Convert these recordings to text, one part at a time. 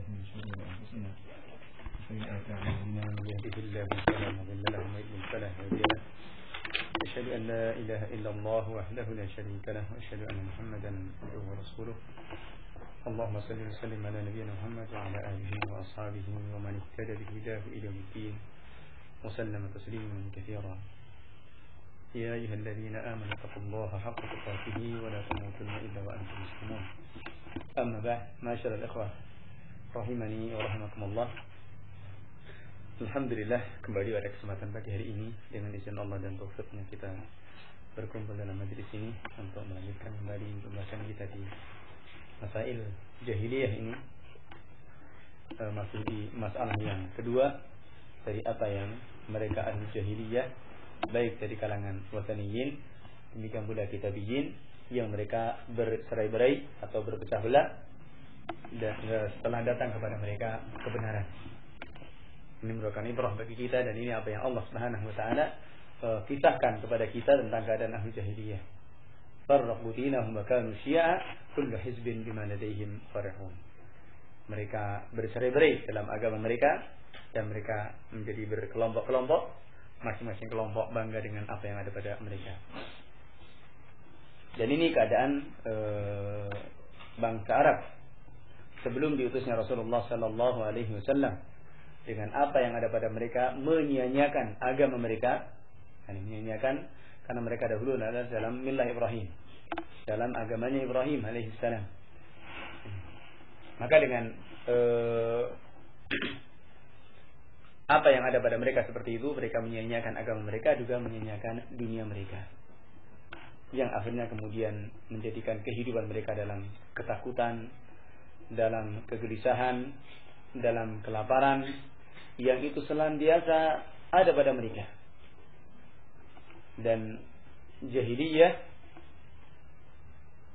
من شرور أنفسنا وسيئات أعمالنا من يهده الله فلا مضل له ومن يضلل فلا هادي له أشهد أن لا إله إلا الله وحده لا شريك له وأشهد أن محمدا عبده ورسوله اللهم صل وسلم على نبينا محمد وعلى آله وأصحابه ومن اهتدى بهداه إلى يوم الدين وسلم تسليما كثيرا يا أيها الذين آمنوا اتقوا الله حق تقاته ولا تموتن إلا وأنتم مسلمون أما بعد معاشر الإخوة rahimani wa rahimakumullah. Alhamdulillah, kembali pada kesempatan pagi hari ini dengan izin Allah dan taufiknya kita berkumpul dalam majelis ini untuk melanjutkan kembali pembahasan kita di masail jahiliyah ini, masih di masalah yang kedua dari apa yang mereka ahli jahiliyah baik dari kalangan wataniyin, demikian pula kitabiyin yang mereka bercerai-berai atau berpecah belah dan setelah datang kepada mereka kebenaran. Ini merupakan ibrah bagi kita, dan ini apa yang Allah Subhanahu wa taala kisahkan kepada kita tentang keadaan ahli jahiliyah. Farraqu dinahum wa kanu syi'a kullu hizbin bima ladaihim farihun. Mereka bercerai-berai dalam agama mereka dan mereka menjadi berkelompok-kelompok, masing-masing kelompok bangga dengan apa yang ada pada mereka. Dan ini keadaan bangsa Arab sebelum diutusnya Rasulullah sallallahu alaihi wasallam, dengan apa yang ada pada mereka menyia-nyiakan agama mereka. Menyia-nyiakan karena mereka dahulu adalah dalam millah Ibrahim, dalam agamanya Ibrahim alaihi salam. Maka dengan apa yang ada pada mereka seperti itu, mereka menyia-nyiakan agama mereka, juga menyia-nyiakan dunia mereka, yang akhirnya kemudian menjadikan kehidupan mereka dalam ketakutan, dalam kegelisahan, dalam kelaparan, yang itu senantiasa ada pada mereka. Dan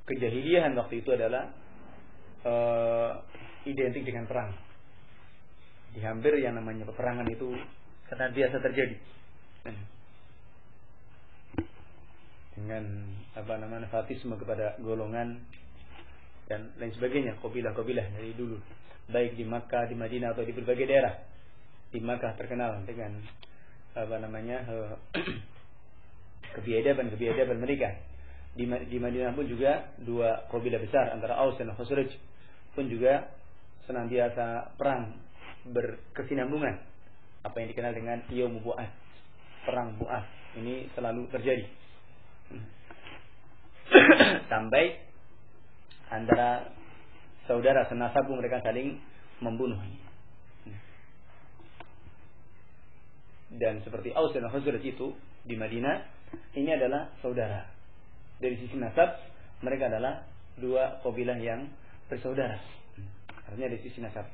kejahiliyahan waktu itu adalah identik dengan perang. Di hampir yang namanya peperangan itu senantiasa terjadi. Dengan fanatisme kepada golongan dan lain sebagainya, kabilah-kabilah dari dulu, baik di Makkah, di Madinah, atau di berbagai daerah. Di Makkah terkenal dengan kebiadaban mereka. Di Madinah pun juga dua kabilah besar antara Aus dan Khazraj pun juga senantiasa perang berkesinambungan, apa yang dikenal dengan Yaum Bu'ath, perang Bu'ath. Ini selalu terjadi sampai antara saudara senasab pun mereka saling membunuh. Dan seperti Aus dan Khazraj itu di Madinah, ini adalah saudara. Dari sisi nasab mereka adalah dua kabilah yang bersaudara. Artinya dari sisi nasab.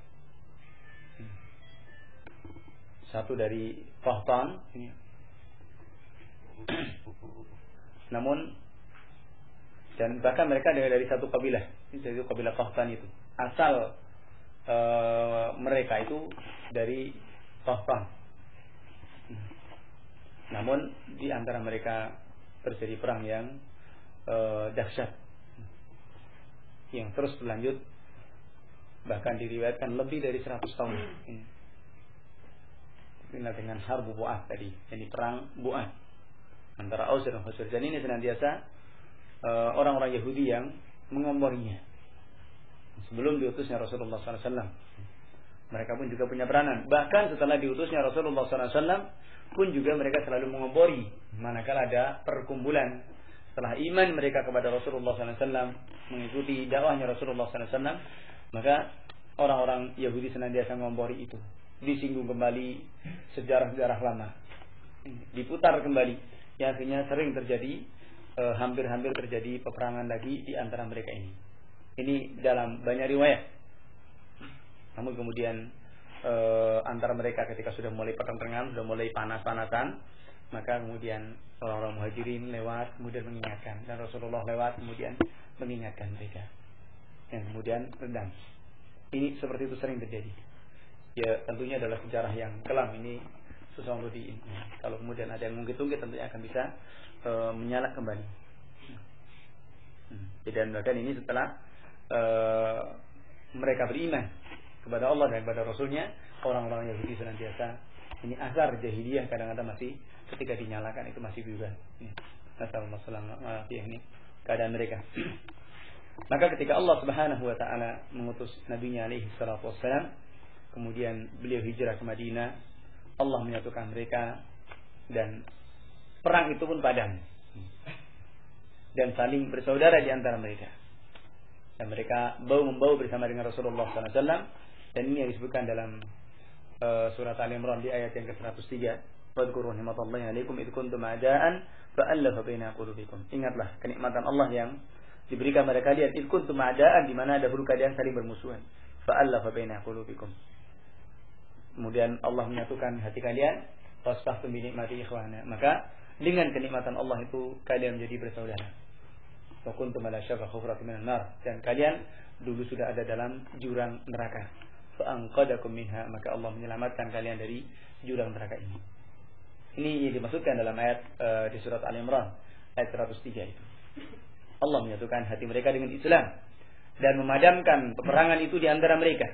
Satu dari Qahtan, namun dan bahkan mereka dari satu kabilah, dari kabilah Qahtan itu. Asal mereka itu dari Qahtan. Namun di antara mereka terjadi perang yang dahsyat, yang terus berlanjut, bahkan diriwayatkan lebih dari 100 tahun. Dikenal dengan Harbu Bu'ath tadi, ini perang Bu'ath antara Aus dan Khazraj. Dan ini senantiasa orang-orang Yahudi yang mengomporinya sebelum diutusnya Rasulullah SAW. Mereka pun juga punya peranan. Bahkan setelah diutusnya Rasulullah SAW pun juga mereka selalu mengompori manakala ada perkumpulan. Setelah iman mereka kepada Rasulullah SAW, mengikuti dakwahnya Rasulullah SAW, maka orang-orang Yahudi senantiasa mengompori itu. Disinggung kembali sejarah-sejarah lama, diputar kembali, yang akhirnya sering terjadi, hampir-hampir terjadi peperangan lagi di antara mereka ini. Ini dalam banyak riwayat. Namun kemudian antara mereka ketika sudah mulai pertentangan, sudah mulai panas-panasan, maka kemudian orang-orang Muhajirin lewat kemudian mengingatkan, dan Rasulullah lewat kemudian mengingatkan mereka, yang kemudian redam. Ini seperti itu sering terjadi. Ya tentunya adalah sejarah yang kelam, ini susah untuk kalau kemudian ada yang mungkin-mungkin tentunya akan bisa menyala kembali. Dan bahkan ini setelah mereka beriman kepada Allah dan kepada Rasulnya, orang-orang Yahudi senantiasa ini asar jahiliyah kadang-kadang masih ketika dinyalakan itu masih juga. Nasallallahu ini keadaan mereka. Maka ketika Allah Subhanahu wa taala mengutus nabinya alaihi salatu wassalam, kemudian beliau hijrah ke Madinah, Allah menyatukan mereka dan perang itu pun padam. Dan saling bersaudara di antara mereka. Dan mereka bau-membau bersama dengan Rasulullah SAW. Dan ini yang disebutkan dalam surat Al-Imran di ayat yang ke-103. Wadhkuru ni'matallahi 'alaikum id kuntum a'da'an fa'alafa baina qulubikum. Ingatlah kenikmatan Allah yang diberikan kepada kalian id kuntum a'da'an, di mana dahulu kalian saling bermusuhan. Fa'alafa baina qulubikum. Kemudian Allah menyatukan hati kalian. Fasfahtum bi ni'mati ikhwana. Maka dengan kenikmatan Allah itu kalian menjadi bersaudara. Wa kuntum ala syafa hufratin minan nar, dan kalian dulu sudah ada dalam jurang neraka. Fa anqadakum minha, maka Allah menyelamatkan kalian dari jurang neraka ini. Ini yang dimaksudkan dalam ayat di surat Al-Imran ayat 103 itu. Allah menyatukan hati mereka dengan Islam dan memadamkan peperangan itu di antara mereka.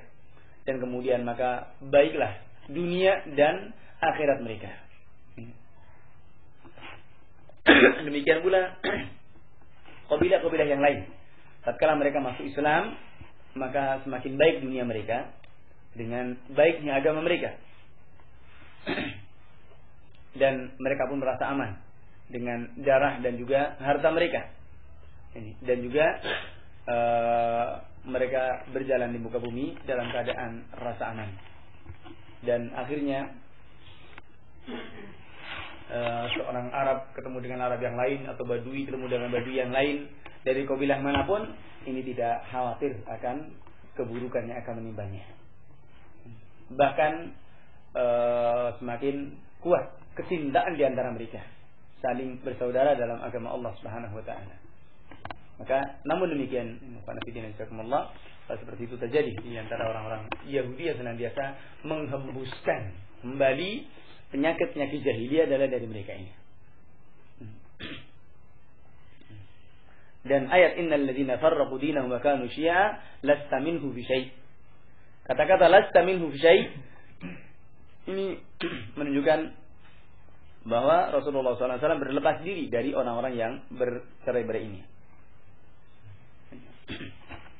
Dan kemudian maka baiklah dunia dan akhirat mereka. Demikian pula kabilah-kabilah yang lain. Tatkala mereka masuk Islam, maka semakin baik dunia mereka dengan baiknya agama mereka. Dan mereka pun merasa aman dengan darah dan juga harta mereka. Dan juga mereka berjalan di muka bumi dalam keadaan rasa aman. Dan akhirnya seorang Arab ketemu dengan Arab yang lain, atau Badui ketemu dengan Badui yang lain dari kabilah manapun, ini tidak khawatir akan keburukan yang akan menimpanya. Bahkan semakin kuat kecintaan di antara mereka, saling bersaudara dalam agama Allah Subhanahu wa taala. Maka namun demikian, seperti itu terjadi di antara orang-orang Yahudi yang senantiasa menghembuskan kembali penyakit-penyakit jahiliyah adalah dari mereka ini. Dan ayat innal ladzina farraqu dinahum wa kanu syi'a lasta minhu fi syai'. Kata-kata lasta minhu fi syai' ini menunjukkan bahwa Rasulullah SAW berlepas diri dari orang-orang yang bercerai-berai ini.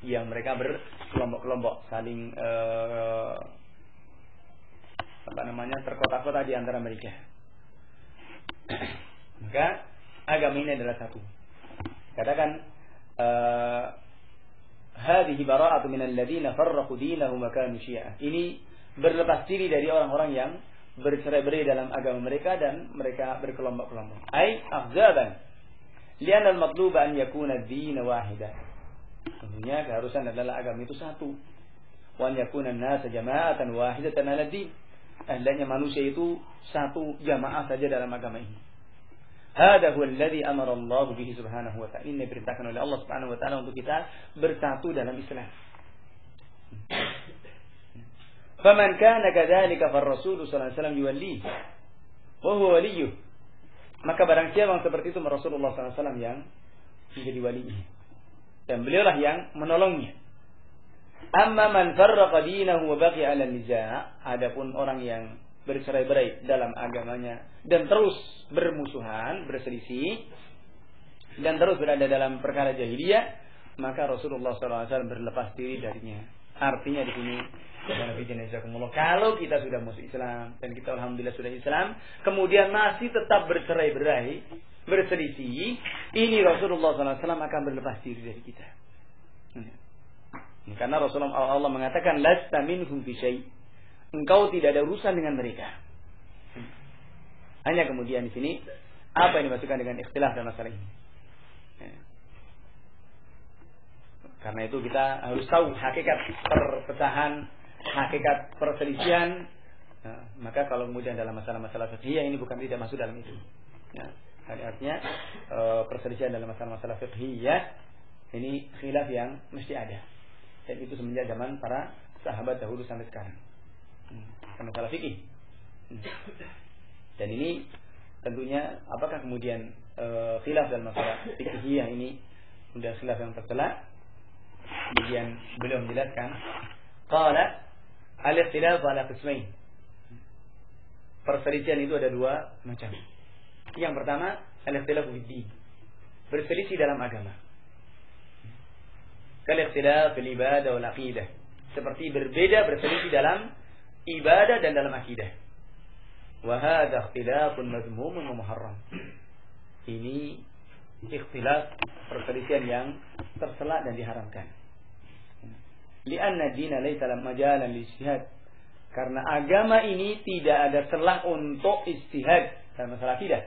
Yang mereka berkelompok-kelompok saling terkotak-kotak di antara mereka. Maka agama ini adalah satu. Katakan hadhihi bara'atu minal ladzina farraqu dinahum wa kanu syi'a. Ini berlepas diri dari orang-orang yang bercerai-berai dalam agama mereka dan mereka berkelompok-kelompok. Ai afzaban. Lian al-matluba an yakuna ad-din wahida. Tentunya keharusan adalah agama itu satu. Wa an yakuna an-nas jama'atan wahidatan 'ala ad-din. Hendaknya manusia itu satu jamaah saja dalam agama ini. Hada huwa alladhi amara Allah bihi subhanahu wa ta'ala. Ini diperintahkan oleh Allah Subhanahu wa taala untuk kita bersatu dalam Islam. Faman kana kadzalika far-rasul sallallahu alaihi wasallam yuwalli wa huwa waliyuh. Maka barang siapa yang seperti itu Rasulullah sallallahu alaihi wasallam yang menjadi walinya. Dan beliaulah yang menolongnya. Amma man farraqa dinahu wa baqiya 'ala an-niza', adapun orang yang bercerai-berai dalam agamanya dan terus bermusuhan, berselisih dan terus berada dalam perkara jahiliyah, maka Rasulullah SAW berlepas diri darinya. Artinya di sini, kalau kita sudah masuk Islam dan kita alhamdulillah sudah Islam, kemudian masih tetap bercerai-berai, berselisih, ini Rasulullah SAW akan berlepas diri dari kita. Karena Rasulullah Allah mengatakan lasta minhum fi syai'. Engkau tidak ada urusan dengan mereka. Hanya kemudian di sini apa yang dimaksudkan dengan ikhtilaf dalam masalah ini? Karena itu kita harus tahu hakikat perpecahan, hakikat perselisihan. Maka kalau kemudian dalam masalah-masalah fikih ini bukan tidak masuk dalam itu. Artinya perselisihan dalam masalah-masalah fikih ini khilaf yang mesti ada. Dan itu semenjak zaman para sahabat dahulu sampai sekarang. Masalah fikih. Dan ini tentunya apakah kemudian khilaf dalam masalah fikih ini sudah khilaf yang tercela? Kemudian beliau menjelaskan, qala Al-ikhtilaf ala qismain. Perselisihan itu ada dua macam. Yang pertama, al-ikhtilaf fid-din. Berselisih dalam agama. Kal-ikhtilaf fil ibadah wal aqidah. Seperti berbeda berselisih dalam ibadah dan dalam akidah. Wa hadha ikhtilafun madhmumun wa muharram. Ini ikhtilaf, perselisihan yang tercela dan diharamkan. Lianna ad-dina laysa lahu majalan li-ijtihad. Karena agama ini tidak ada celah untuk ijtihad dalam masalah akidah.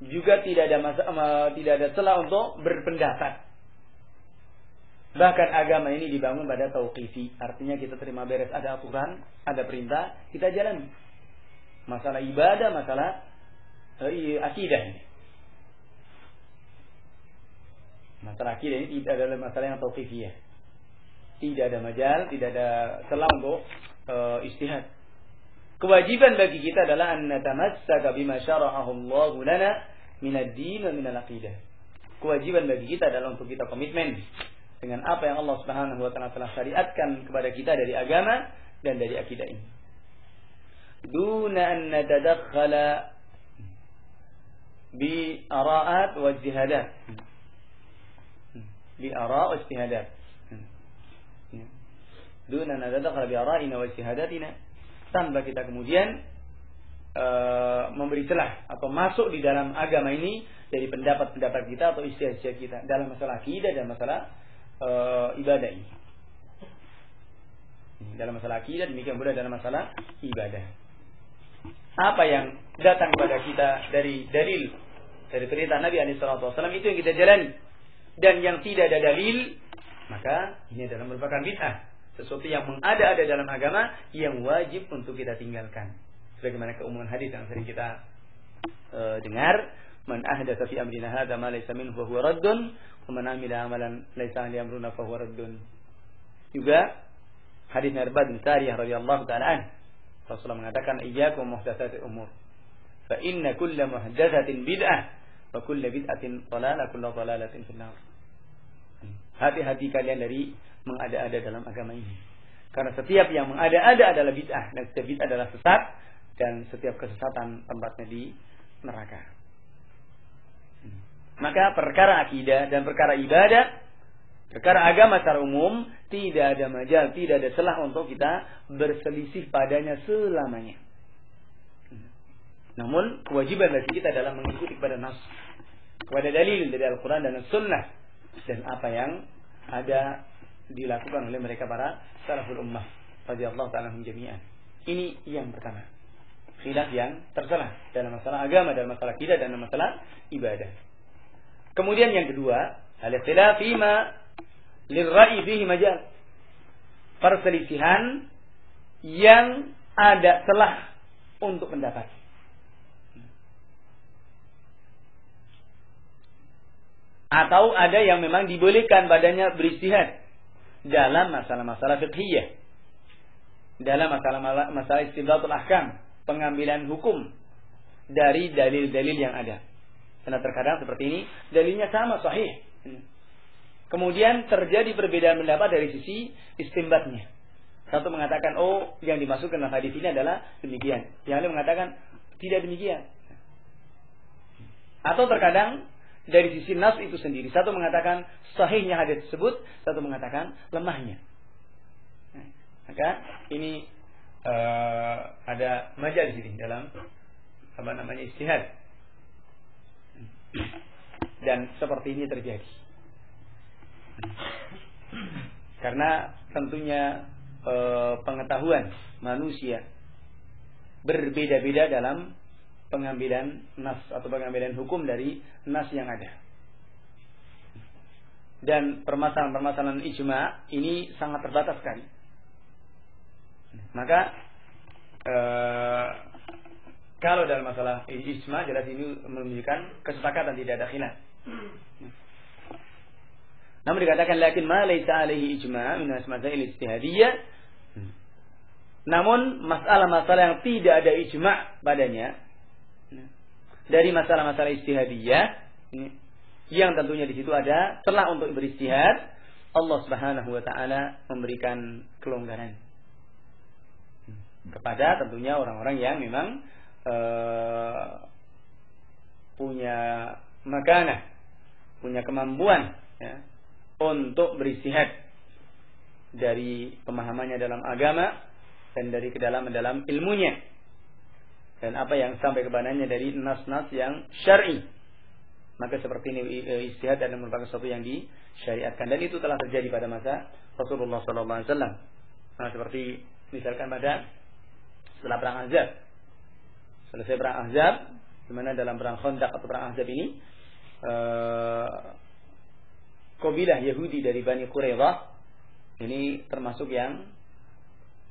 Juga tidak ada celah untuk berpendapat. Bahkan agama ini dibangun pada tauqifi. Artinya kita terima beres, ada aturan, ada perintah, kita jalani. Masalah ibadah, masalah akidah ini. Masalah akidah ini tidak adalah masalah yang tauqifiyah. Tidak ada majal, tidak ada celah untuk ijtihad. Kewajiban bagi kita adalah an natamassaka bima syara'ahu Allah lana min ad-din wa min al-aqidah. Kewajiban bagi kita adalah untuk kita komitmen dengan apa yang Allah Subhanahu wa taala telah syariatkan kepada kita dari agama dan dari akidah ini. Duna an natadakhala bi ara'at wa ijtihadat. Bi ara' wa ijtihadat. Duna an natadakhala bi ara'ina wa ijtihadatina. Tanpa kita kemudian memberi celah atau masuk di dalam agama ini dari pendapat-pendapat kita atau ijtihad kita dalam masalah akidah dan masalah ibadah ini. Dalam masalah akidah, demikian pula dalam masalah ibadah. Apa yang datang kepada kita dari dalil, dari perintah Nabi SAW, itu yang kita jalani. Dan yang tidak ada dalil, maka ini adalah merupakan bid'ah. Sesuatu yang mengada-ada dalam agama yang wajib untuk kita tinggalkan. Sebagaimana keumuman hadis yang sering kita dengar, man ahdatsa fi amrina hadza ma laysa minhu fa huwa raddun wa man amila amalan laysa li amruna fa huwa raddun. Juga hadis Irbad bin Sariyah radhiyallahu ta'ala an, Rasulullah mengatakan iyyakum muhdatsatil umur fa inna kulla muhdatsatin bid'ah wa kulla bid'atin dhalalah kullu dhalalatin finnar. Hati-hati kalian dari mengada-ada dalam agama ini. Karena setiap yang mengada-ada adalah bid'ah, dan setiap bid'ah adalah sesat, dan setiap kesesatan tempatnya di neraka. Maka perkara akidah dan perkara ibadah, perkara agama secara umum, tidak ada majal, tidak ada celah untuk kita berselisih padanya selamanya. Namun kewajiban bagi kita adalah mengikuti kepada nas, kepada dalil dari Al-Quran dan As-Sunnah, dan apa yang ada dilakukan oleh mereka para salaful ummah radhiyallahu ta'ala anhum jami'an. Ini yang pertama, khilaf yang tercela dalam masalah agama, dalam masalah akidah dan dalam masalah ibadah. Kemudian yang kedua, al-ikhtilaf fima lirra'i fihi majal. Perselisihan yang ada celah untuk pendapat. Atau ada yang memang dibolehkan padanya beristihad dalam masalah-masalah fiqhiyah, dalam masalah istinbatul ahkam, pengambilan hukum dari dalil-dalil yang ada. Karena terkadang seperti ini, dalilnya sama sahih, kemudian terjadi perbedaan pendapat dari sisi istinbatnya. Satu mengatakan, oh yang dimasukkan dalam hadis ini adalah demikian, yang lain mengatakan tidak demikian. Atau terkadang dari sisi nas itu sendiri, satu mengatakan sahihnya hadis tersebut, satu mengatakan lemahnya. Maka ini ada majal di sini dalam ijtihad. Dan seperti ini terjadi. Karena tentunya pengetahuan manusia berbeda-beda dalam pengambilan nas atau pengambilan hukum dari nas yang ada. Dan permasalahan-permasalahan ijma' ini sangat terbatas sekali. Maka kalau dalam masalah ijma' jelas ini menunjukkan kesepakatan, tidak ada khilaf. Namun dikatakan lakin ma laisa alaihi ijma' min masail ijtihadiyah. Namun masalah-masalah yang tidak ada ijma' padanya dari masalah-masalah ijtihadiyah yang tentunya di situ ada celah untuk beristihad, Allah Subhanahu wa taala memberikan kelonggaran. kepada tentunya orang-orang yang memang punya makanah, punya kemampuan ya, untuk beristihad dari pemahamannya dalam agama dan dari kedalaman dalam ilmunya dan apa yang sampai kepadanya dari nas-nas yang syar'i. Maka seperti ini istihad adalah merupakan sesuatu yang disyariatkan dan itu telah terjadi pada masa Rasulullah SAW. Nah, seperti misalkan pada setelah perang Ahzab, selesai perang Ahzab, di mana dalam perang Khandaq atau perang Ahzab ini kabilah Yahudi dari Bani Quraidah ini termasuk yang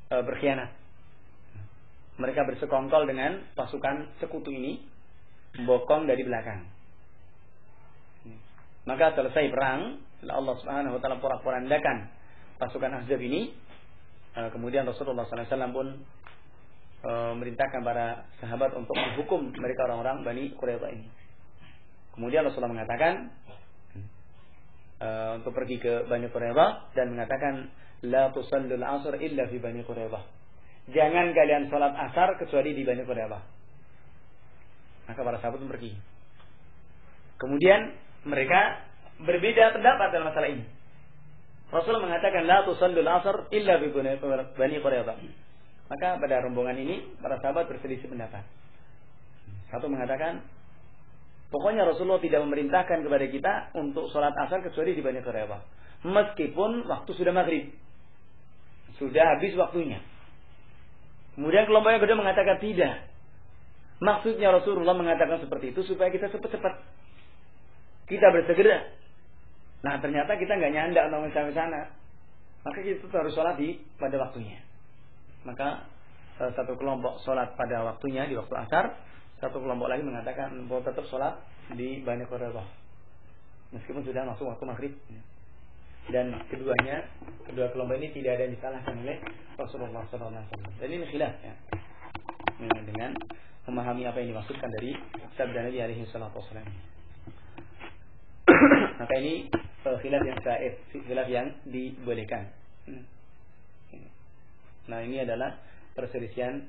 berkhianat. Mereka bersekongkol dengan pasukan sekutu ini, membokong dari belakang. Maka selesai perang, Allah Subhanahu wa taala porak-porandakan pasukan Ahzab ini. Kemudian Rasulullah SAW pun merintahkan para sahabat untuk menghukum mereka orang-orang Bani Quraidah ini. Kemudian Rasulullah mengatakan untuk pergi ke Bani Quraidah dan mengatakan la tusallul asr illa fi Bani Quraidah. Jangan kalian salat asar kecuali di Bani Quraidah. Maka para sahabat pun pergi. Kemudian mereka berbeda pendapat dalam masalah ini. Rasulullah mengatakan la tusallul asr illa bi Bani Quraidah. Maka pada rombongan ini para sahabat berselisih pendapat. Satu mengatakan pokoknya Rasulullah tidak memerintahkan kepada kita untuk salat asar kecuali di Bani Quraidah. Meskipun waktu sudah maghrib, sudah habis waktunya. Kemudian kelompok yang kedua mengatakan tidak. Maksudnya Rasulullah mengatakan seperti itu supaya kita cepat-cepat, kita bersegera. Nah ternyata kita nggak nyandak untuk sampai sana. Maka kita harus sholat pada waktunya. Maka satu kelompok sholat pada waktunya di waktu asar, satu kelompok lagi mengatakan bahwa tetap sholat di Bani Quraidah meskipun sudah masuk waktu maghrib. Dan kedua kelompok ini tidak ada yang disalahkan oleh Rasulullah SAW. Dan ini khilaf ya, dengan memahami apa yang dimaksudkan dari sabda Nabi alaihi salatu wasallam. Maka ini khilaf yang sahih, khilaf yang dibolehkan. Nah ini adalah perselisihan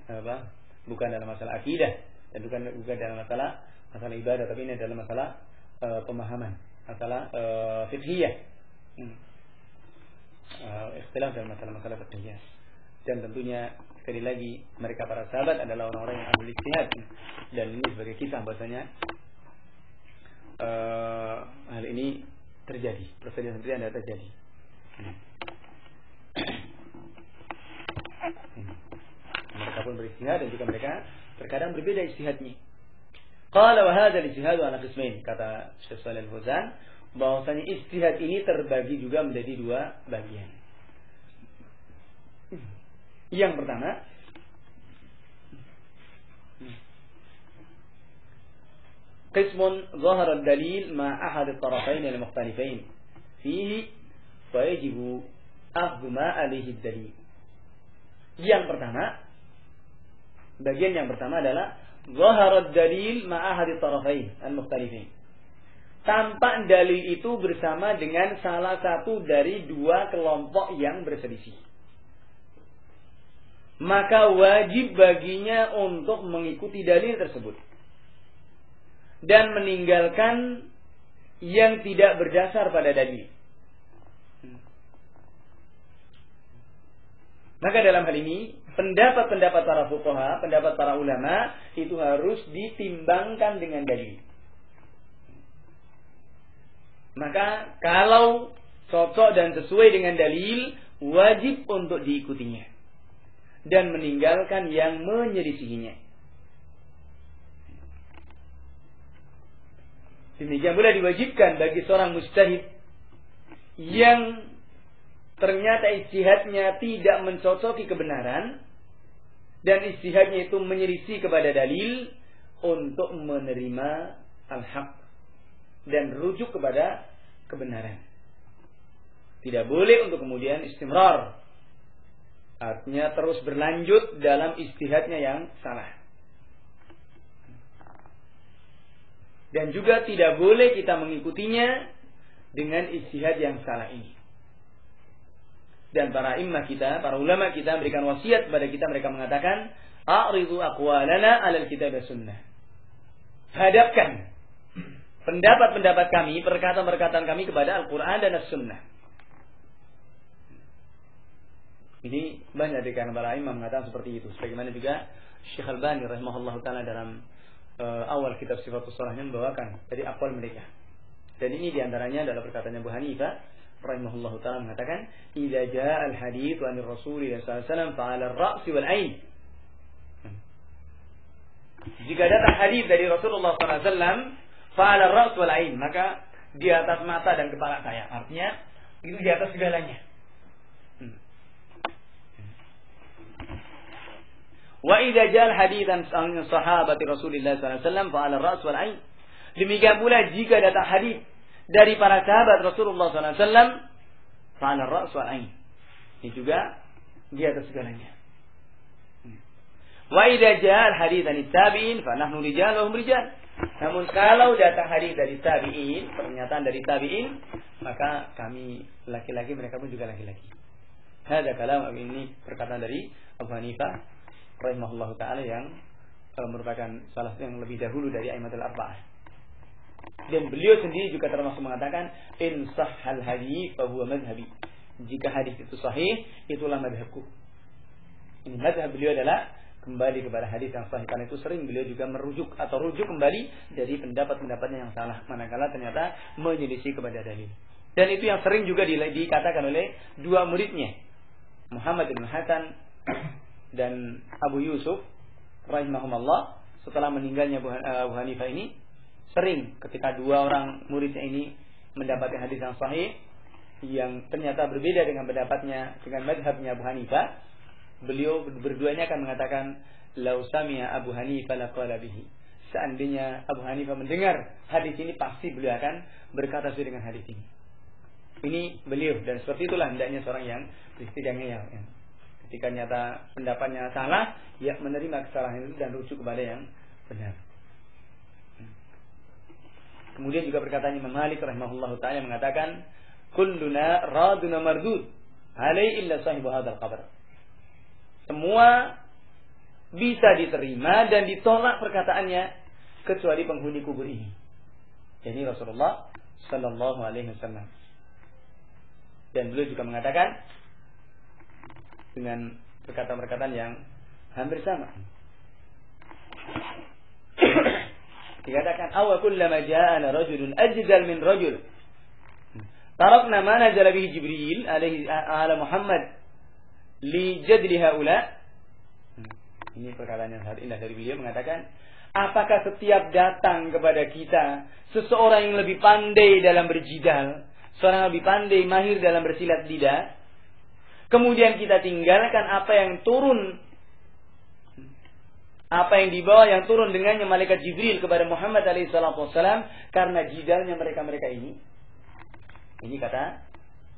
bukan dalam masalah akidah dan bukan dalam masalah ibadah, tapi ini adalah masalah pemahaman, masalah fiqhiyah. Ikhtilaf dalam masalah fiqhiyah. Dan tentunya sekali lagi mereka para sahabat adalah orang-orang yang ahli ijtihad. Dan ini sebagai kisah bahasanya hal ini terjadi, perselisihan adalah terjadi. Mereka pun beristihad dan juga mereka terkadang berbeda istihadnya. Qala wa hadha al-ijtihad ala qismain, kata Syekh Shalih Al-Fauzan, bahwasanya istihad ini terbagi juga menjadi dua bagian. Yang pertama, qismun zahara ad-dalil ma ahad at-tarafain al-mukhtalifain fihi fa yajibu akhdhu ma alayhi ad-dalil. Yang pertama, bagian yang pertama adalah zahara ad-dalil ma ahad at-tarafain al-mukhtalifain. Tampak dalil itu bersama dengan salah satu dari dua kelompok yang berselisih. Maka wajib baginya untuk mengikuti dalil tersebut dan meninggalkan yang tidak berdasar pada dalil. Maka dalam hal ini pendapat-pendapat para fuqaha, pendapat para ulama itu harus ditimbangkan dengan dalil. Maka kalau cocok dan sesuai dengan dalil, wajib untuk diikutinya dan meninggalkan yang menyelisihinya. Demikian pula diwajibkan bagi seorang mujtahid yang ternyata ijtihadnya tidak mencocoki kebenaran dan ijtihadnya itu menyelisih kepada dalil, untuk menerima al-haq dan rujuk kepada kebenaran. Tidak boleh untuk kemudian istimrar, artinya terus berlanjut dalam ijtihadnya yang salah. Dan juga tidak boleh kita mengikutinya dengan ijtihad yang salah ini. Dan para imam kita, para ulama kita memberikan wasiat kepada kita, mereka mengatakan, a'ridu aqwalana 'alal kitab was sunnah. Hadapkan pendapat-pendapat kami, perkataan-perkataan kami kepada Al-Qur'an dan As-Sunnah. Ini banyak di kalangan para imam mengatakan seperti itu. Sebagaimana juga Syekh Albani rahimahullahu taala dalam awal kitab Sifatus Shalihah membawakan dari aqwal mereka. Dan ini diantaranya adalah perkataannya Abu Hanifah rahimahullahu taala mengatakan, "Idza jaa al-hadits 'anil Rasul sallallahu alaihi wasallam fa'ala ar-ra's wal 'ain." Jika datang hadis dari Rasulullah sallallahu alaihi wasallam, fa'ala ar-ra's wal 'ain, maka di atas mata dan kepala saya. Artinya itu di atas segalanya. Wa idza jaa al-hadits 'an sahabati Rasulillah sallallahu alaihi wasallam fa'ala ar-ra's wal 'ain. Demikian pula jika datang hadis dari para sahabat Rasulullah SAW, fa'ala ar-ra's wal 'ain. Ini juga di atas segalanya. Wa idza jaa al-hadits an tabi'in fa nahnu rijal wa hum rijal. Namun kalau datang hadis dari tabi'in, pernyataan dari tabi'in, maka kami laki-laki, mereka pun juga laki-laki. Hadza kalam, ini perkataan dari Abu Hanifah rahimahullahu taala yang merupakan salah satu yang lebih dahulu dari A'immatul Arba'ah. Dan beliau sendiri juga termasuk mengatakan, in sahhal hadits fa huwa madhhabi. Jika hadis itu sahih, itulah madhabku. Ini madhab beliau adalah kembali kepada hadis yang sahih. Karena itu sering beliau juga merujuk atau rujuk kembali dari pendapat-pendapatnya yang salah, manakala ternyata menyelisih kepada dalil. Dan itu yang sering juga dikatakan oleh dua muridnya, Muhammad bin Hasan dan Abu Yusuf rahimahumullah. Setelah meninggalnya Abu Hanifah ini, sering ketika dua orang muridnya ini mendapati hadis yang sahih yang ternyata berbeda dengan pendapatnya, dengan madhabnya Abu Hanifah, beliau berduanya akan mengatakan, lau sami'a Abu Hanifah laqala bihi. Seandainya Abu Hanifah mendengar hadis ini, pasti beliau akan berkata sesuai dengan hadis ini. Ini beliau, dan seperti itulah hendaknya seorang yang beristighfar, ya. Ketika nyata pendapatnya salah, ya menerima kesalahan itu dan rujuk kepada yang benar. Kemudian juga perkataan Imam Malik rahimahullahu ta'ala mengatakan, kulluna raduna mardud alai illa sahibu hadzal qabr. Semua bisa diterima dan ditolak perkataannya kecuali penghuni kubur ini. Jadi Rasulullah sallallahu alaihi wasallam. Dan beliau juga mengatakan dengan perkataan-perkataan yang hampir sama. Dikatakan, awa kullama ja'ana rajulun ajdal min rajul tarakna ma nazala bihi Jibril alaihi ala Muhammad li jadli haula. Ini perkataan yang sangat indah dari beliau mengatakan, apakah setiap datang kepada kita seseorang yang lebih pandai dalam berjidal, seorang yang lebih pandai mahir dalam bersilat lidah, kemudian kita tinggalkan apa yang turun, apa yang dibawa, yang turun dengannya malaikat Jibril kepada Muhammad alaihissalam, karena jidalnya mereka-mereka ini. Ini kata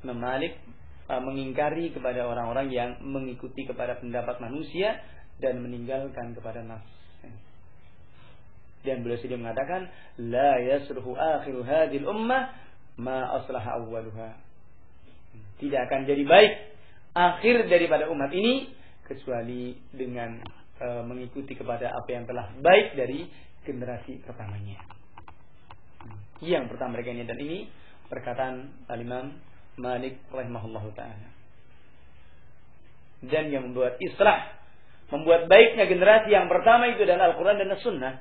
Imam Malik mengingkari kepada orang-orang yang mengikuti kepada pendapat manusia dan meninggalkan kepada nas. Dan beliau sendiri mengatakan, la yasruhu akhiru hadhil ummah ma aslaha awwaluha. Tidak akan jadi baik akhir daripada umat ini kecuali dengan mengikuti kepada apa yang telah baik dari generasi pertamanya. Yang pertama mereka ini, dan ini perkataan Al-Imam Malik rahimahullahu ta'ala. Dan yang membuat islah, membuat baiknya generasi yang pertama itu adalah Al-Quran dan As-Sunnah.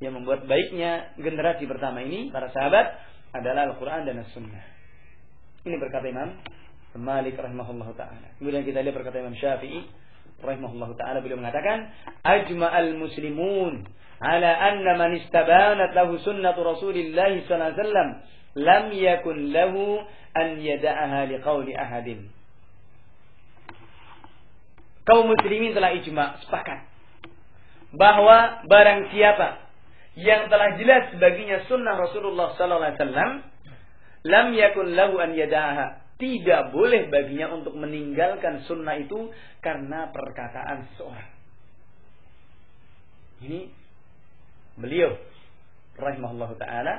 Yang membuat baiknya generasi pertama ini, para sahabat, adalah Al-Quran dan As-Sunnah. Ini berkata Imam Malik rahimahullahu ta'ala. Kemudian kita lihat perkata Imam Syafi'i rahimahullahu ta'ala, beliau mengatakan, ajma'al muslimun ala anna man istabanat lahu sunnatu Rasulillah sallallahu alaihi wasallam lam yakun lahu an yada'aha liqauli ahadin. Kaum muslimin telah ijma', sepakat bahwa barang siapa yang telah jelas baginya sunnah Rasulullah sallallahu alaihi wasallam, lam yakun lahu an yada'aha, tidak boleh baginya untuk meninggalkan sunnah itu karena perkataan seseorang. Ini beliau rahimahullah ta'ala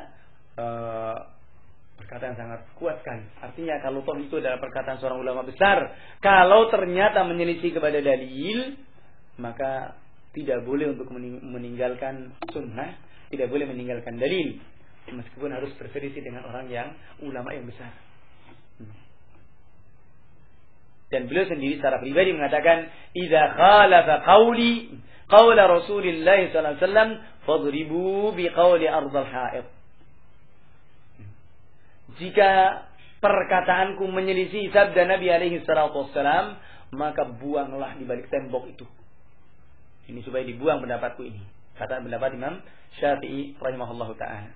Perkataan sangat kuat sekali. Artinya kalau toh itu adalah perkataan seorang ulama besar, kalau ternyata menyelisih kepada dalil, maka tidak boleh untuk meninggalkan sunnah, tidak boleh meninggalkan dalil, meskipun harus berselisih dengan orang yang ulama yang besar. Dan beliau sendiri secara pribadi mengatakan, "Idza khalafa qawli qaula Rasulillah sallallahu alaihi wasallam, fadribu biqauli ardhal ha'id." Jika perkataanku menyelisih sabda Nabi alaihi salatu wassalam, maka buanglah di balik tembok itu. Ini supaya dibuang pendapatku ini. Kata pendapat Imam Syafi'i rahimahullahu taala.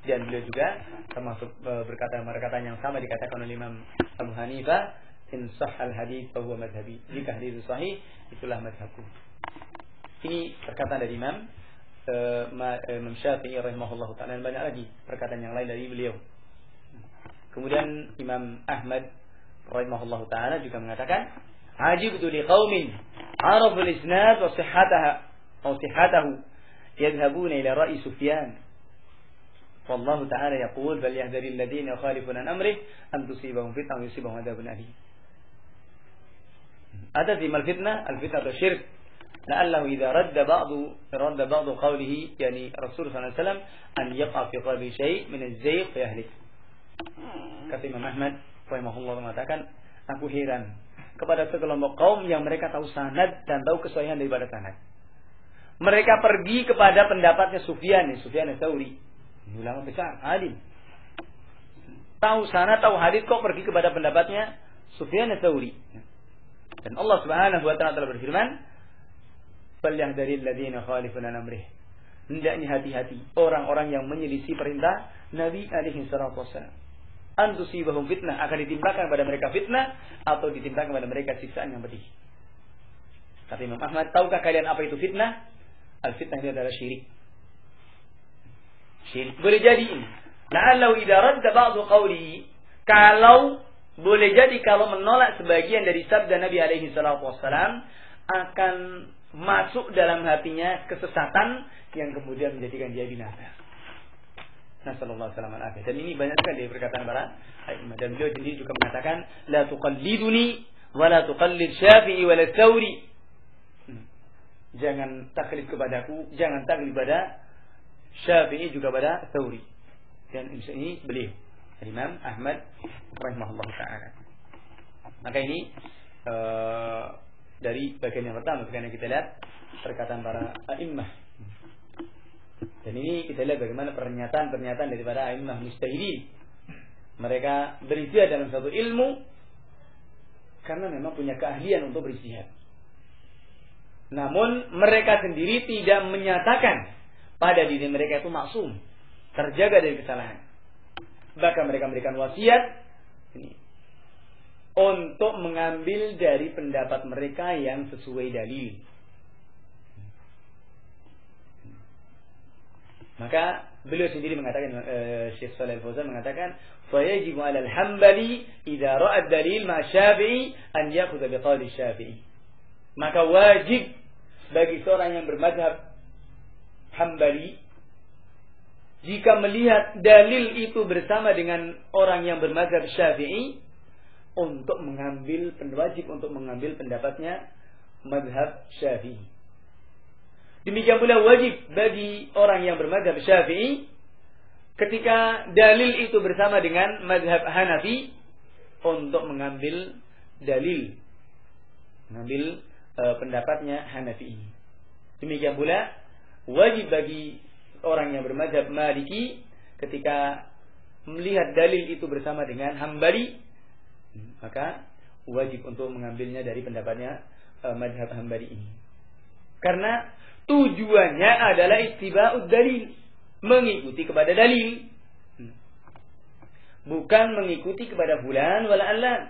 Dan beliau juga termasuk berkata perkataan yang sama dikatakan oleh Imam Abu Hanifah, "In sahhal hadits fa huwa madhhabi." Jika hadis sahih, itulah madhabku. Ini perkataan dari Imam Syafi'i rahimahullahu taala, dan banyak lagi perkataan yang lain dari beliau. Kemudian Imam Ahmad rahimahullahu taala juga mengatakan, "Ajibtu liqaumin arafu al-isnad wa sihhatahu yadhhabuna ila ra'i Sufyan. Wallahu ta'ala yaqul falyahdharil ladzina yukhalifuna an amrihi an tusibahum fitnah wa yusibahum adzabun alim." Ada di al-fitnah atau syirk. La'allahu idza radda ba'du qawlihi, yani Rasul sallallahu alaihi wasallam, an yaqa fi qalbi syai' min az-zayq fa yahlik. Kata Imam Ahmad rahimahullah mengatakan, aku heran kepada sekelompok kaum yang mereka tahu sanad dan tahu kesahihan daripada sanad. Mereka pergi kepada pendapatnya Sufyan Ats-Tsauri, ulama besar, alim. Tahu sanad, tahu hadis, kok pergi kepada pendapatnya Sufyan Ats-Tsauri. Dan Allah Subhanahu wa taala telah berfirman, "Falyahdharil ladzina khalifuna an amrih." Hendaknya hati-hati orang-orang yang menyelisih perintah Nabi alaihi salatu wasallam. An tusibahum fitnah, akan ditimpakan kepada mereka fitnah atau ditimpakan kepada mereka siksaan yang pedih. Kata Imam Ahmad, tahukah kalian apa itu fitnah? Al-fitnah itu adalah syirik. Syirik. Boleh jadi ini. La'allahu idza radda ba'du qawlihi, kalau boleh jadi kalau menolak sebagian dari sabda Nabi alaihi salatu wasallam, akan masuk dalam hatinya kesesatan yang kemudian menjadikan dia binasa. Nasallallahu alaihi wasallam. Dan ini banyak sekali dari perkataan para a'immah. Dan beliau sendiri juga mengatakan, la tuqalliduni wa la tuqallid Syafi'i wa la Tsauri. Jangan taklid kepadaku, jangan taklid pada Syafi'i juga pada Tsauri. Dan ini beliau Imam Ahmad rahimahullah taala. Maka ini dari bagian yang pertama, karena kita lihat perkataan para a'immah. Dan ini kita lihat bagaimana pernyataan-pernyataan daripada a'immah mujtahidin. Mereka berijtihad dalam satu ilmu karena memang punya keahlian untuk berijtihad. Namun mereka sendiri tidak menyatakan pada diri mereka itu maksum, terjaga dari kesalahan. Bahkan mereka memberikan wasiat untuk mengambil dari pendapat mereka yang sesuai dalil. Maka beliau sendiri mengatakan, Syekh Shalih Al-Fauzan mengatakan, "Fayajibu 'ala al-Hambali idza ra'a ad-dalil ma Syafi'i an ya'khudha bi qawli Syafi'i." Maka wajib bagi seorang yang bermadzhab Hambali, jika melihat dalil itu bersama dengan orang yang bermadzhab Syafi'i, untuk mengambil, wajib untuk mengambil pendapatnya mazhab Syafi'i. Demikian pula wajib bagi orang yang bermadzhab Syafi'i, ketika dalil itu bersama dengan mazhab Hanafi, untuk mengambil dalil, mengambil pendapatnya Hanafi ini. Demikian pula wajib bagi orang yang bermadzhab Maliki, ketika melihat dalil itu bersama dengan Hambali, maka wajib untuk mengambilnya dari pendapatnya mazhab Hambali ini. Karena tujuannya adalah ittiba'ud dalil, mengikuti kepada dalil, bukan mengikuti kepada fulan wala allan.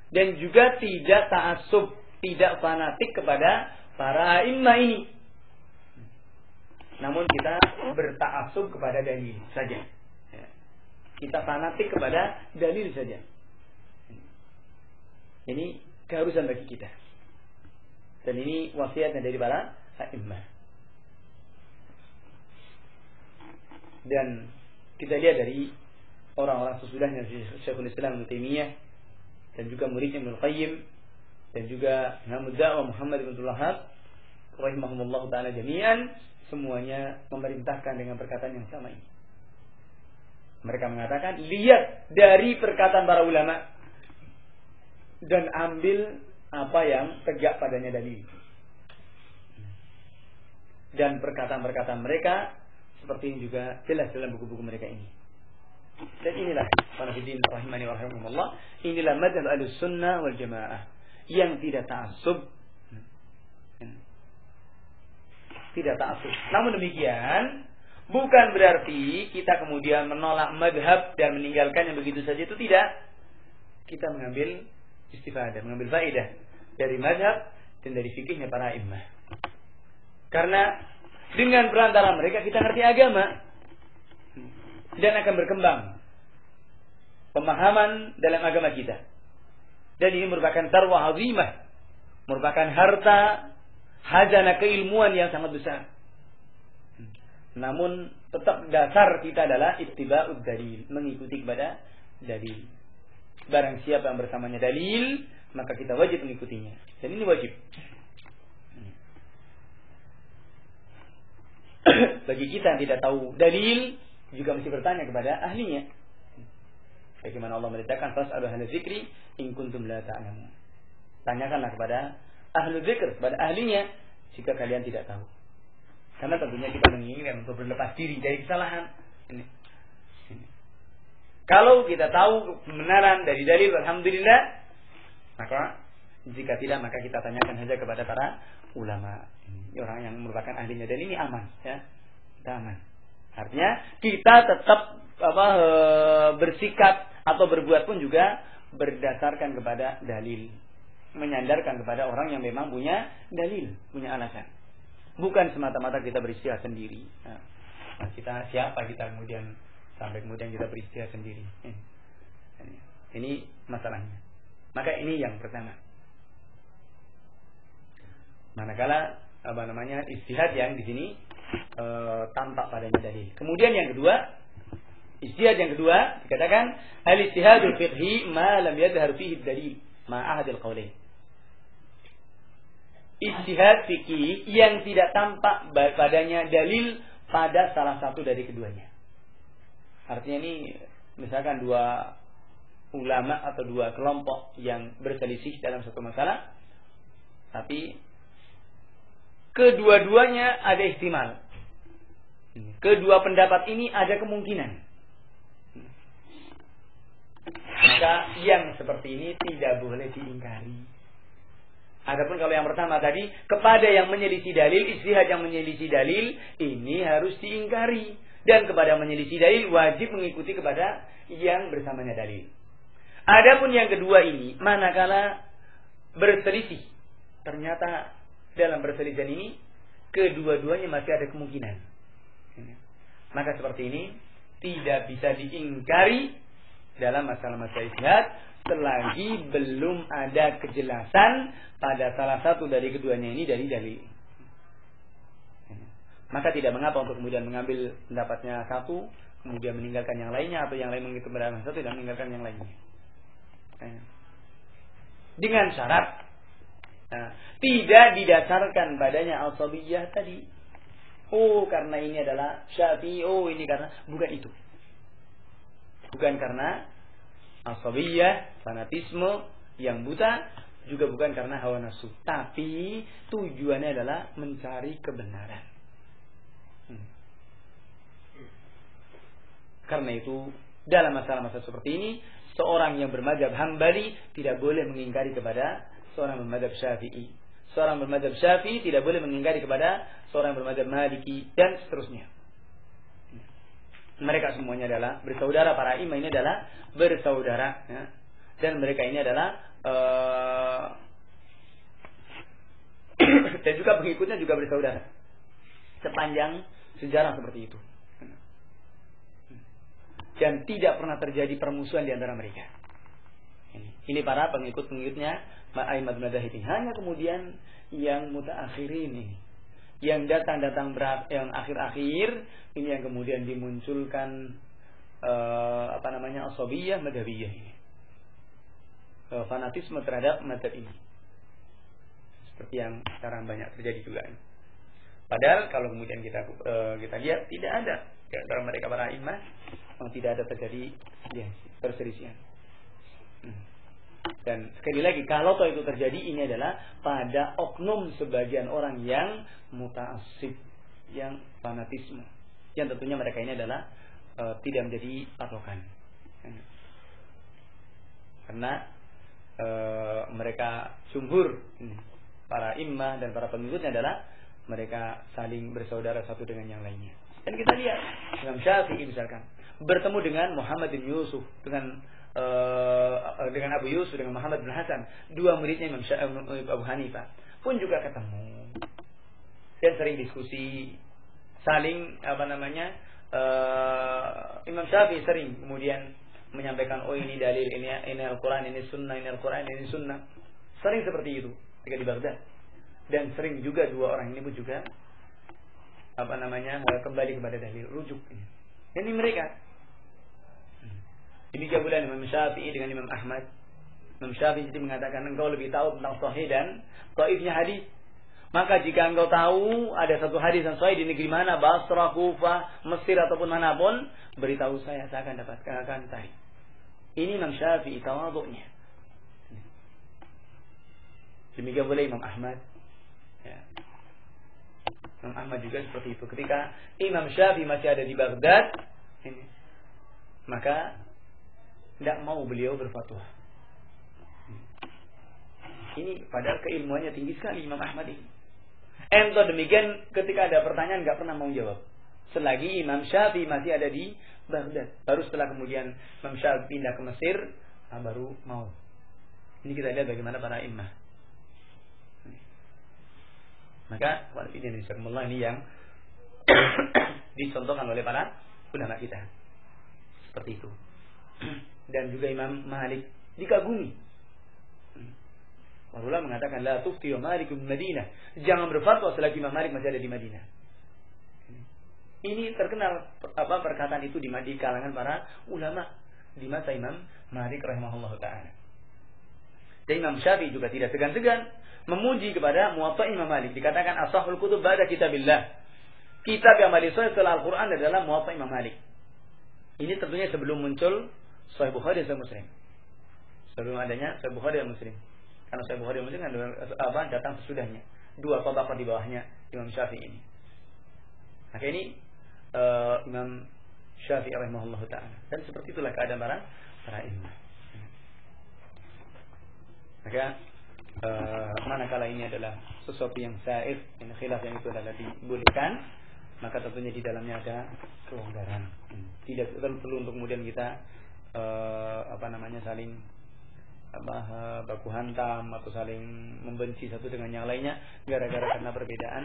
Dan juga tidak ta'assub, tidak fanatik kepada para a'immah ini. Namun kita berta'assub kepada dalil saja. Kita fanatik kepada dalil saja. Ini keharusan bagi kita. Dan ini wasiatnya dari para a'immah. Dan kita lihat dari orang-orang sesudahnya Syekhul Islam Ibnu Taimiyah dan juga muridnya Ibnu Qayyim dan juga Imam Da'wah Muhammad bin Abdul Wahhab rahimahumullah taala jami'an, semuanya memerintahkan dengan perkataan yang sama ini. Mereka mengatakan, lihat dari perkataan para ulama dan ambil apa yang tegak padanya dalil. Dan perkataan-perkataan mereka seperti ini juga jelas dalam buku-buku mereka ini. Dan inilah Qanafiddin rahimani wa rahimakumullah, inilah madzhab Ahlussunnah wal Jamaah yang tidak ta'assub. Tidak ta'assub. Namun demikian bukan berarti kita kemudian menolak madhab dan meninggalkan yang begitu saja, itu tidak. Kita mengambil istifadah, mengambil faedah dari madhab dan dari fikihnya para imam. Karena dengan perantara mereka kita ngerti agama dan akan berkembang pemahaman dalam agama kita. Dan ini merupakan tarwah azimah, merupakan harta khazanah keilmuan yang sangat besar. Namun tetap dasar kita adalah ittiba'ud dalil, mengikuti kepada dalil. Barang siapa yang bersamanya dalil, maka kita wajib mengikutinya. Dan ini wajib. Bagi kita yang tidak tahu dalil, juga mesti bertanya kepada ahlinya. Bagaimana Allah merintahkan, fas'alu ahla dzikri in kuntum la ta'lamun. Tanyakanlah kepada ahlu dzikr, kepada ahlinya, jika kalian tidak tahu. Karena tentunya kita menginginkan untuk berlepas diri dari kesalahan. Ini. Kalau kita tahu kebenaran dari dalil, alhamdulillah. Maka jika tidak, maka kita tanyakan saja kepada para ulama. Ini orang yang merupakan ahlinya, dan ini aman, ya. Kita aman. Artinya kita tetap bersikap atau berbuat pun juga berdasarkan kepada dalil, menyandarkan kepada orang yang memang punya dalil, punya alasan. Bukan semata-mata kita beristihad sendiri. Nah, kita siapa kita kemudian sampai kemudian kita beristihad sendiri. Ini masalahnya. Maka ini yang pertama. Manakala istihad yang di sini tampak padanya dalil. Kemudian yang kedua, istihad yang kedua dikatakan al-istihadul fiqhi ma lam yadhhar fihi dalil ma ahadil qaulain. Istihad fikih yang tidak tampak padanya dalil pada salah satu dari keduanya. Artinya ini misalkan dua ulama atau dua kelompok yang berselisih dalam satu masalah, tapi kedua-duanya ada ihtimal. Kedua pendapat ini ada kemungkinan. Maka yang seperti ini tidak boleh diingkari. Adapun kalau yang pertama tadi, kepada yang menyelisih dalil, ijtihad yang menyelisih dalil, ini harus diingkari. Dan kepada menyelisih dalil, wajib mengikuti kepada yang bersamanya dalil. Adapun yang kedua ini, manakala berselisih, ternyata dalam perselisihan ini, kedua-duanya masih ada kemungkinan. Maka seperti ini, tidak bisa diingkari dalam masalah-masalah ijtihad, selagi belum ada kejelasan pada salah satu dari keduanya ini dari dalil. Maka tidak mengapa untuk kemudian mengambil pendapatnya satu, kemudian meninggalkan yang lainnya, atau yang lain mengikuti pendapat satu dan meninggalkan yang lainnya. Dengan syarat tidak didasarkan padanya al-sabiyah tadi. Oh, karena ini adalah Syafi'i, oh ini karena, bukan itu. Bukan karena asabiyah, fanatisme yang buta, juga bukan karena hawa nafsu, tapi tujuannya adalah mencari kebenaran. Karena itu dalam masalah-masalah seperti ini, seorang yang bermadzhab Hambali tidak boleh mengingkari kepada seorang bermadzhab Syafi'i. Seorang bermadzhab Syafi'i tidak boleh mengingkari kepada seorang bermadzhab Maliki, dan seterusnya. Mereka semuanya adalah bersaudara, para imam ini adalah bersaudara, ya. Dan mereka ini adalah dan juga pengikutnya juga bersaudara sepanjang sejarah seperti itu, dan tidak pernah terjadi permusuhan di antara mereka. Ini para pengikut-pengikutnya a'immatul madzhab ini. Hanya kemudian yang mutaakhirin ini, yang datang-datang berat, yang akhir-akhir ini yang kemudian dimunculkan asabiyah madhabiyah ini. Fanatisme terhadap madhab ini. Seperti yang sekarang banyak terjadi juga. Padahal kalau kemudian kita lihat tidak ada di antara mereka para imam yang tidak ada terjadi perselisihan. Dan sekali lagi kalau itu terjadi ini adalah pada oknum sebagian orang yang muta'assib, yang fanatisme, yang tentunya mereka ini adalah tidak menjadi patokan, karena mereka jumhur para imam dan para pengikutnya adalah mereka saling bersaudara satu dengan yang lainnya. Dan kita lihat Imam Syafi'i misalkan bertemu dengan Muhammad bin Yusuf, dengan Abu Yusuf, dengan Muhammad bin Hasan, dua muridnya Abu Hanifah, pun juga ketemu dan sering diskusi, saling Imam Syafi'i sering kemudian menyampaikan, oh ini dalil, ini Al-Quran, ini Sunnah, ini Al-Quran, ini Sunnah, sering seperti itu ketika di Baghdad. Dan sering juga dua orang ini pun juga kembali kepada dalil rujuk. Ini mereka. Demikian pula Imam Syafi'i dengan Imam Ahmad. Imam Syafi'i mengatakan, engkau lebih tahu tentang sahih dan dhaifnya hadis. Maka jika engkau tahu ada satu hadis yang sahih di negeri mana, Basrah, Kufah, Mesir ataupun manapun, beritahu saya akan tarik. Ini Imam Syafi'i tawadhu'nya. Demikian pula Imam Ahmad. Ya. Imam Ahmad juga seperti itu. Ketika Imam Syafi'i masih ada di Baghdad, maka tidak mau beliau berfatwa. Ini padahal keilmuannya tinggi sekali Imam Ahmad ini. Entah demikian ketika ada pertanyaan nggak pernah mau jawab. Selagi Imam Syafi'i masih ada di Baghdad. Baru setelah kemudian Imam Syafi'i pindah ke Mesir, baru mau. Ini kita lihat bagaimana para imam. Maka ini yang dicontohkan oleh para ulama kita. Seperti itu. Dan juga Imam Malik dikagumi. Para ulama mengatakan la tufti Malik bin Madinah. Jangan berfatwa selagi Imam Malik masih ada di Madinah. Ini terkenal perkataan itu di kalangan para ulama di masa Imam Malik rahimahullah taala. Dan Imam Syafi'i juga tidak segan-segan memuji kepada Muwatta Imam Malik. Dikatakan ashahul kutub ba'da kitabillah. Kitab yang paling sahih setelah Al-Quran adalah Muwatta Imam Malik. Ini tentunya sebelum muncul Sahih Bukhari dan Muslim. Sebelum adanya Sahih Bukhari dan Muslim. Karena Sahih Bukhari dan Muslim kan datang sesudahnya. Dua tabaqah di bawahnya Imam Syafi'i ini. Maka ini Imam Syafi'i rahimahullah ta'ala. Dan seperti itulah keadaan para imam. Maka manakala ini adalah sesuatu yang saif, yang khilaf yang itu adalah dibolehkan, maka tentunya di dalamnya ada kelonggaran. Tidak perlu untuk kemudian kita saling baku hantam atau saling membenci satu dengan yang lainnya gara-gara karena perbedaan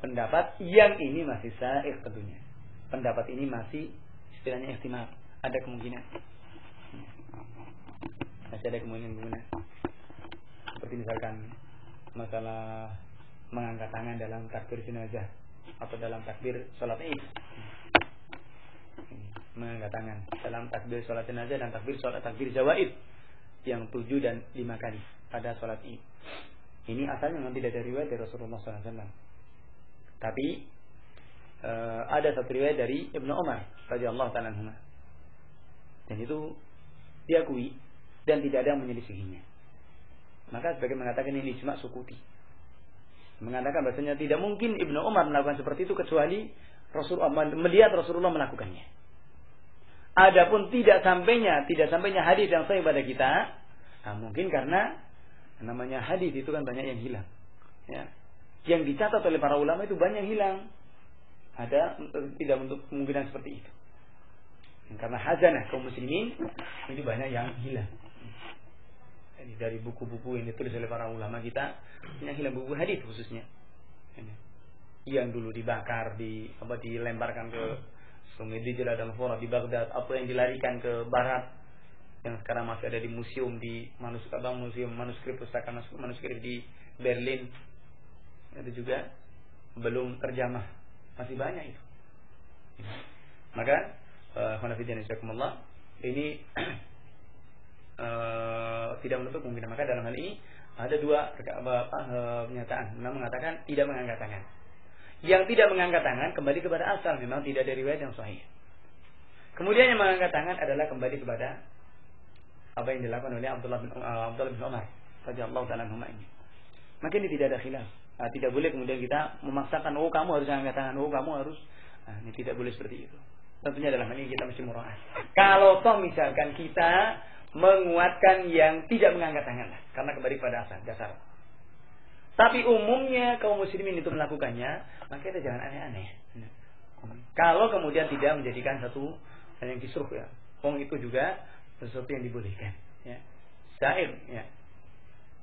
pendapat yang ini masih saif tentunya. Pendapat ini masih istilahnya ihtimal, ada kemungkinan. Masih ada kemungkinan. Seperti misalkan masalah mengangkat tangan dalam takbir jenazah atau dalam takbir sholat Id. Mengangkat tangan dalam takbir sholat jenazah dan takbir zawaid yang 7 dan 5 kali pada sholat Id. Ini asalnya memang tidak ada riwayat dari Rasulullah SAW. Tapi ada satu riwayat dari Ibnu Umar radhiyallahu ta'ala anhu. Dan itu diakui dan tidak ada yang menyelisihinya. Maka sebagian mengatakan ini ijma' sukuti. Mengatakan bahasanya tidak mungkin Ibnu Umar melakukan seperti itu kecuali melihat Rasulullah melakukannya. Adapun tidak sampainya hadis yang sahih pada kita, mungkin karena namanya hadis itu kan banyak yang hilang. Ya. Yang dicatat oleh para ulama itu banyak yang hilang. Ada tidak untuk kemungkinan seperti itu. Karena hazanah kaum muslimin ini banyak yang hilang. Dari buku-buku yang ditulis oleh para ulama kita, yang hilang buku hadis khususnya. Yang dulu dibakar, dilemparkan ke Sungai Dijlah dan Furat di Baghdad, atau yang dilarikan ke barat, yang sekarang masih ada di museum di museum manuskrip, pustaka manuskrip di Berlin. Itu juga belum terjamah, masih banyak itu. Maka ini tidak menutup kemungkinan. Maka dalam hal ini ada dua pernyataan. Memang mengatakan tidak mengangkat tangan. Yang tidak mengangkat tangan kembali kepada asal, memang tidak ada riwayat yang sahih. Kemudian yang mengangkat tangan adalah kembali kepada apa yang dilakukan oleh Abdullah bin Umar radhiyallahu ta'ala anhuma ini. Maka ini tidak ada khilaf. Tidak boleh kemudian kita memaksakan, oh kamu harus angkat tangan, oh kamu harus. Ini tidak boleh seperti itu. Tentunya dalam hal ini kita mesti muraah. Kalau toh misalkan kita menguatkan yang tidak mengangkat tangan, karena kembali pada asal dasar. Tapi umumnya kaum muslimin itu melakukannya, maka kita jangan aneh-aneh. Kalau kemudian tidak menjadikan satu yang kisruh ya, itu juga sesuatu yang dibolehkan. Ya. Syair, ya.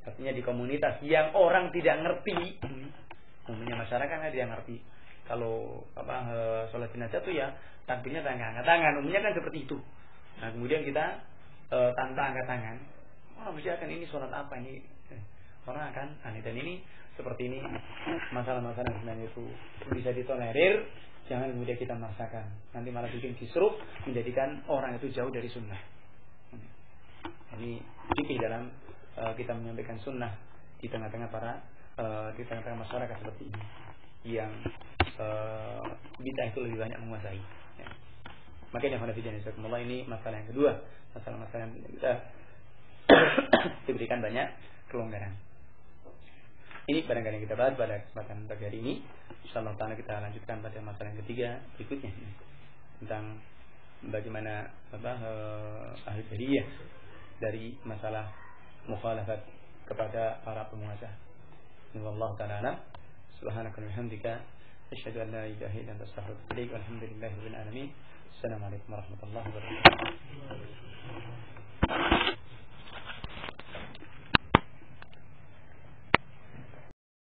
Artinya di komunitas yang orang tidak ngerti, umumnya masyarakat nggak dia ngerti. Kalau sholat jenazah itu ya takbirnya angkat tangan, umumnya kan seperti itu. Nah kemudian kita tanpa angkat tangan, mesti akan ini sholat apa ini? Orang akan aneh. Dan ini seperti ini masalah-masalah sebenarnya itu bisa ditolerir. Jangan kemudian kita maksakan, nanti malah bikin kisruh, menjadikan orang itu jauh dari sunnah. Ini fikih dalam kita menyampaikan sunnah di tengah-tengah di tengah-tengah masyarakat seperti ini yang bid'ah itu lebih banyak menguasai. Ya. Makanya ini masalah yang kedua, masalah-masalah yang kita diberikan banyak kelonggaran. Ini barangkali yang kita bahas pada kesempatan pagi hari ini. Insyaallah ta'ala kita lanjutkan pada masalah yang ketiga berikutnya tentang bagaimana ahli jahiliyah dari masalah mukhalafat kepada para penguasa. Wallahu ta'ala subhanaka wa bihamdika asyhadu an la ilaha illa anta astaghfiruka wa atubu ilaik. Walhamdulillahirabbil alamin. Assalamualaikum warahmatullahi wabarakatuh.